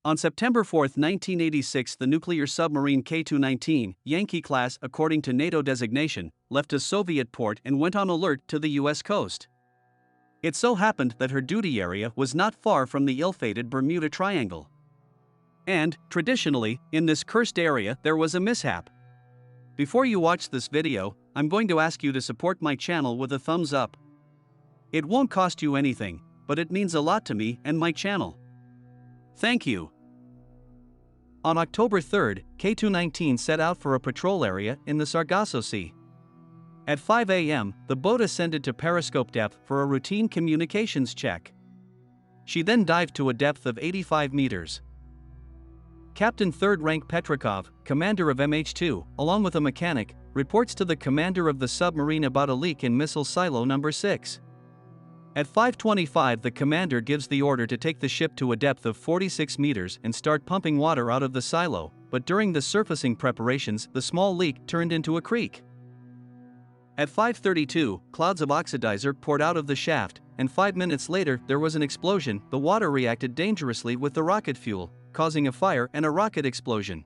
On September 4, 1986, the nuclear submarine K-219, Yankee class according to NATO designation, left a Soviet port and went on alert to the US coast. It so happened that her duty area was not far from the ill-fated Bermuda Triangle. And, traditionally, in this cursed area there was a mishap. Before you watch this video, I'm going to ask you to support my channel with a thumbs up. It won't cost you anything, but it means a lot to me and my channel. Thank you. On October 3, K-219 set out for a patrol area in the Sargasso Sea. At 5 a.m., the boat ascended to periscope depth for a routine communications check. She then dived to a depth of 85 meters. Captain 3rd Rank Petrikov, commander of MH2, along with a mechanic, reports to the commander of the submarine about a leak in missile silo number 6. At 5:25, the commander gives the order to take the ship to a depth of 46 meters and start pumping water out of the silo, but during the surfacing preparations, the small leak turned into a creek. At 5:32, clouds of oxidizer poured out of the shaft, and 5 minutes later there was an explosion. The water reacted dangerously with the rocket fuel, causing a fire and a rocket explosion.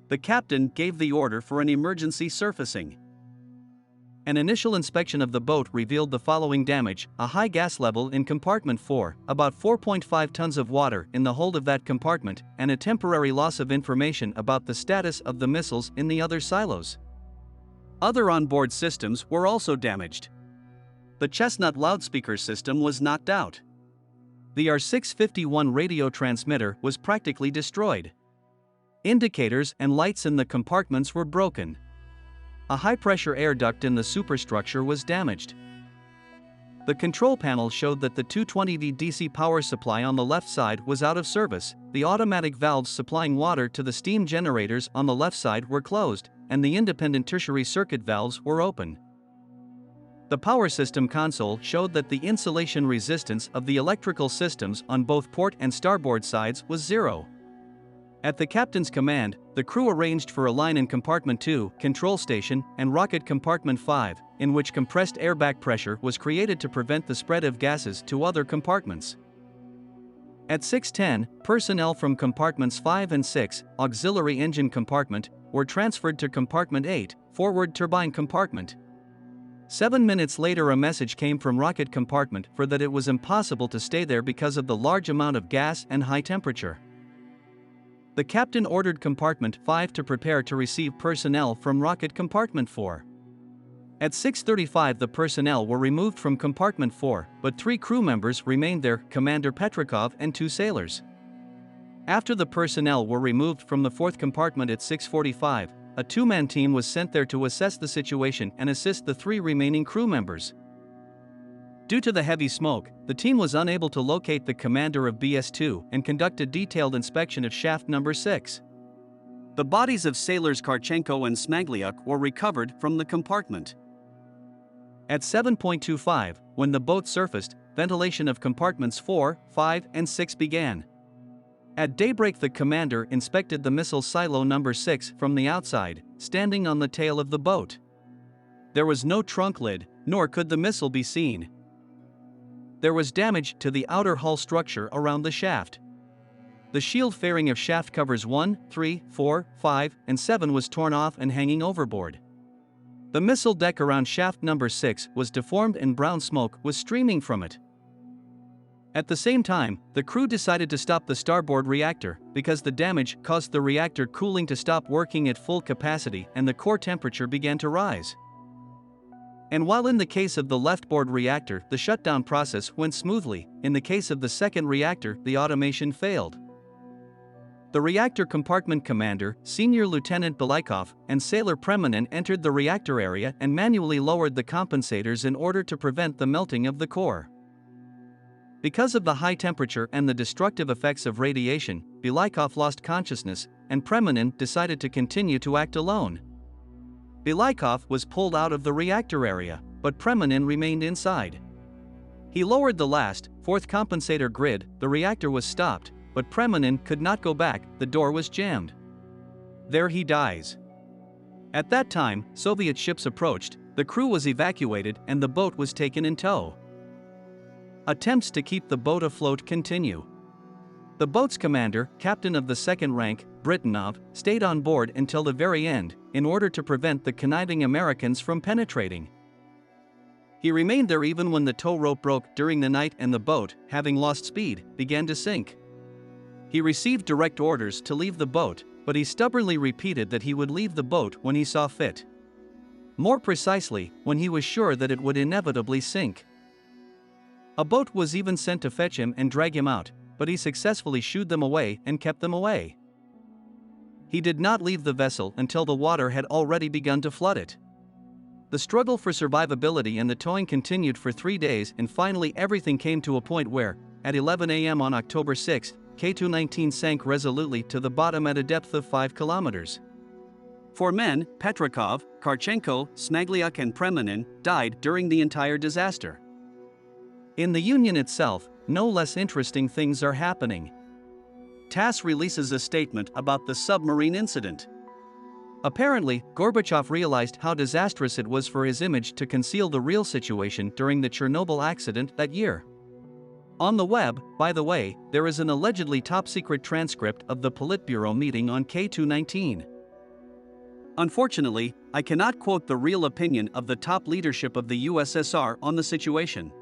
The captain gave the order for an emergency surfacing. An initial inspection of the boat revealed the following damage: a high gas level in compartment 4, about 4.5 tons of water in the hold of that compartment, and a temporary loss of information about the status of the missiles in the other silos. Other onboard systems were also damaged. The Chestnut loudspeaker system was knocked out. The R-651 radio transmitter was practically destroyed. Indicators and lights in the compartments were broken. A high-pressure air duct in the superstructure was damaged. The control panel showed that the 220V DC power supply on the left side was out of service, the automatic valves supplying water to the steam generators on the left side were closed, and the independent tertiary circuit valves were open. The power system console showed that the insulation resistance of the electrical systems on both port and starboard sides was 0. At the captain's command, the crew arranged for a line in compartment 2, control station, and rocket compartment 5, in which compressed air back pressure was created to prevent the spread of gases to other compartments. At 6:10, personnel from compartments 5 and 6, auxiliary engine compartment, were transferred to compartment 8, forward turbine compartment. 7 minutes later, a message came from rocket compartment for that it was impossible to stay there because of the large amount of gas and high temperature. The captain ordered compartment 5 to prepare to receive personnel from rocket compartment 4. At 6:35, the personnel were removed from compartment 4, but 3 crew members remained there: Commander Petrikov and 2 sailors. After the personnel were removed from the 4th compartment at 6:45, a 2-man team was sent there to assess the situation and assist the 3 remaining crew members. Due to the heavy smoke, the team was unable to locate the commander of BS-2 and conduct a detailed inspection of shaft number 6. The bodies of sailors Karchenko and Smagliuk were recovered from the compartment. At 7:25, when the boat surfaced, ventilation of compartments 4, 5, and 6 began. At daybreak, the commander inspected the missile silo number 6 from the outside, standing on the tail of the boat. There was no trunk lid, nor could the missile be seen. There was damage to the outer hull structure around the shaft. The shield fairing of shaft covers 1, 3, 4, 5, and 7 was torn off and hanging overboard. The missile deck around shaft number 6 was deformed and brown smoke was streaming from it. At the same time, the crew decided to stop the starboard reactor because the damage caused the reactor cooling to stop working at full capacity and the core temperature began to rise. And while in the case of the leftboard reactor the shutdown process went smoothly, in the case of the second reactor the automation failed. The reactor compartment commander, Senior Lieutenant Belikov, and Sailor Preminin entered the reactor area and manually lowered the compensators in order to prevent the melting of the core. Because of the high temperature and the destructive effects of radiation, Belikov lost consciousness, and Preminin decided to continue to act alone. Belikov was pulled out of the reactor area, but Preminin remained inside. He lowered the last, 4th compensator grid, the reactor was stopped, but Preminin could not go back, the door was jammed. There he dies. At that time, Soviet ships approached, the crew was evacuated and the boat was taken in tow. Attempts to keep the boat afloat continue. The boat's commander, captain of the second rank, Britanov, stayed on board until the very end, in order to prevent the conniving Americans from penetrating. He remained there even when the tow rope broke during the night and the boat, having lost speed, began to sink. He received direct orders to leave the boat, but he stubbornly repeated that he would leave the boat when he saw fit. More precisely, when he was sure that it would inevitably sink. A boat was even sent to fetch him and drag him out, but he successfully shooed them away and kept them away. He did not leave the vessel until the water had already begun to flood it. The struggle for survivability and the towing continued for 3 days, and finally everything came to a point where, at 11 a.m. on October 6, K2-19 sank resolutely to the bottom at a depth of 5 kilometers. 4 men, Petrakov, Karchenko, Snagliuk and Preminin, died during the entire disaster. In the Union itself, no less interesting things are happening. TASS releases a statement about the submarine incident. Apparently, Gorbachev realized how disastrous it was for his image to conceal the real situation during the Chernobyl accident that year. On the web, by the way, there is an allegedly top-secret transcript of the Politburo meeting on K2-19. Unfortunately, I cannot quote the real opinion of the top leadership of the USSR on the situation.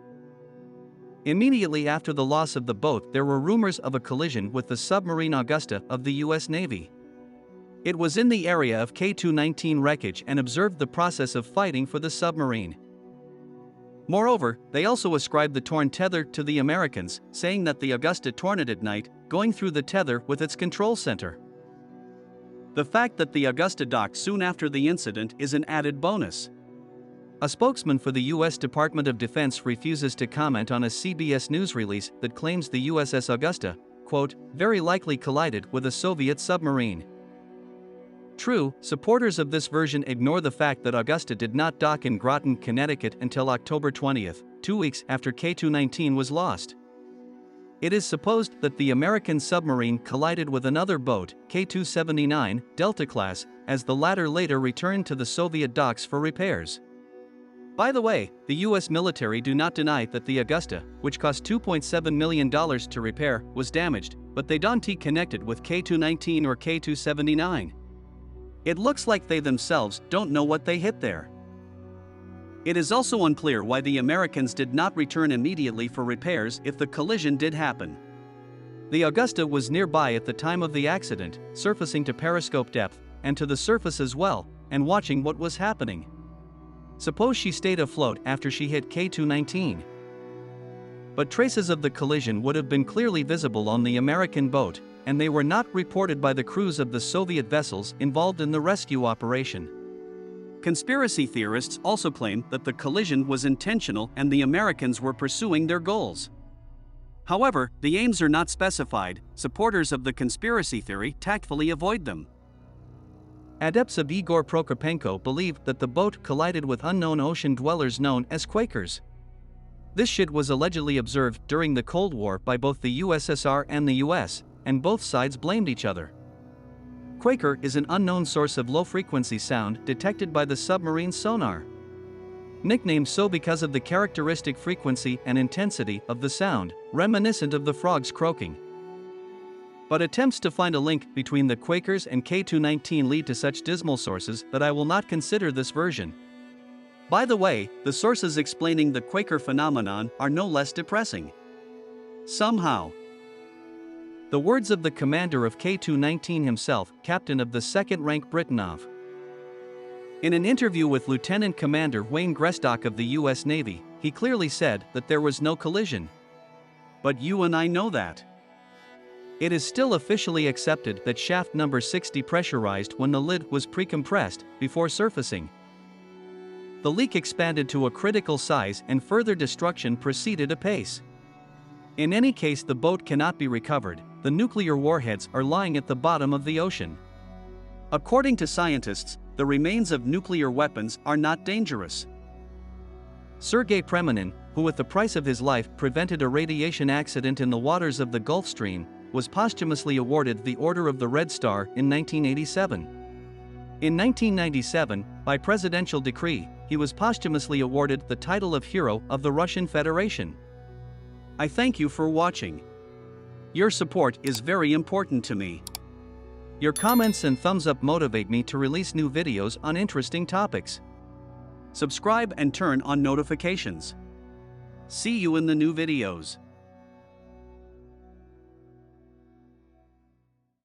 Immediately after the loss of the boat, there were rumors of a collision with the submarine Augusta of the US Navy. It was in the area of K2-19 wreckage and observed the process of fighting for the submarine. Moreover, they also ascribed the torn tether to the Americans, saying that the Augusta torn it at night, going through the tether with its control center. The fact that the Augusta docked soon after the incident is an added bonus. A spokesman for the U.S. Department of Defense refuses to comment on a CBS News release that claims the USS Augusta, quote, very likely collided with a Soviet submarine. True, supporters of this version ignore the fact that Augusta did not dock in Groton, Connecticut until October 20, 2 weeks after K2-19 was lost. It is supposed that the American submarine collided with another boat, K2-79, Delta class, as the latter later returned to the Soviet docks for repairs. By the way, the US military do not deny that the Augusta, which cost $2.7 million to repair, was damaged, but they don't connect it with K2-19 or K2-79. It looks like they themselves don't know what they hit there. It is also unclear why the Americans did not return immediately for repairs if the collision did happen. The Augusta was nearby at the time of the accident, surfacing to periscope depth, and to the surface as well, and watching what was happening. Suppose she stayed afloat after she hit K2-19. But traces of the collision would have been clearly visible on the American boat, and they were not reported by the crews of the Soviet vessels involved in the rescue operation. Conspiracy theorists also claim that the collision was intentional and the Americans were pursuing their goals. However, the aims are not specified. Supporters of the conspiracy theory tactfully avoid them. Adepts of Igor Prokopenko believed that the boat collided with unknown ocean dwellers known as Quakers. This shit was allegedly observed during the Cold War by both the USSR and the US, and both sides blamed each other. Quaker is an unknown source of low-frequency sound detected by the submarine sonar. Nicknamed so because of the characteristic frequency and intensity of the sound, reminiscent of the frogs croaking. But attempts to find a link between the Quakers and K2-19 lead to such dismal sources that I will not consider this version. By the way, the sources explaining the Quaker phenomenon are no less depressing. Somehow. The words of the commander of K2-19 himself, captain of the second-rank Britanov. In an interview with Lieutenant Commander Wayne Grestock of the U.S. Navy, he clearly said that there was no collision. But you and I know that. It is still officially accepted that shaft number 6 depressurized when the lid was pre-compressed before surfacing. The leak expanded to a critical size and further destruction proceeded apace. In any case, the boat cannot be recovered. The nuclear warheads are lying at the bottom of the ocean. According to scientists, the remains of nuclear weapons are not dangerous. Sergei Preminin, who at the price of his life prevented a radiation accident in the waters of the Gulf Stream, was posthumously awarded the Order of the Red Star in 1987. In 1997, by presidential decree, he was posthumously awarded the title of Hero of the Russian Federation. I thank you for watching. Your support is very important to me. Your comments and thumbs up motivate me to release new videos on interesting topics. Subscribe and turn on notifications. See you in the new videos.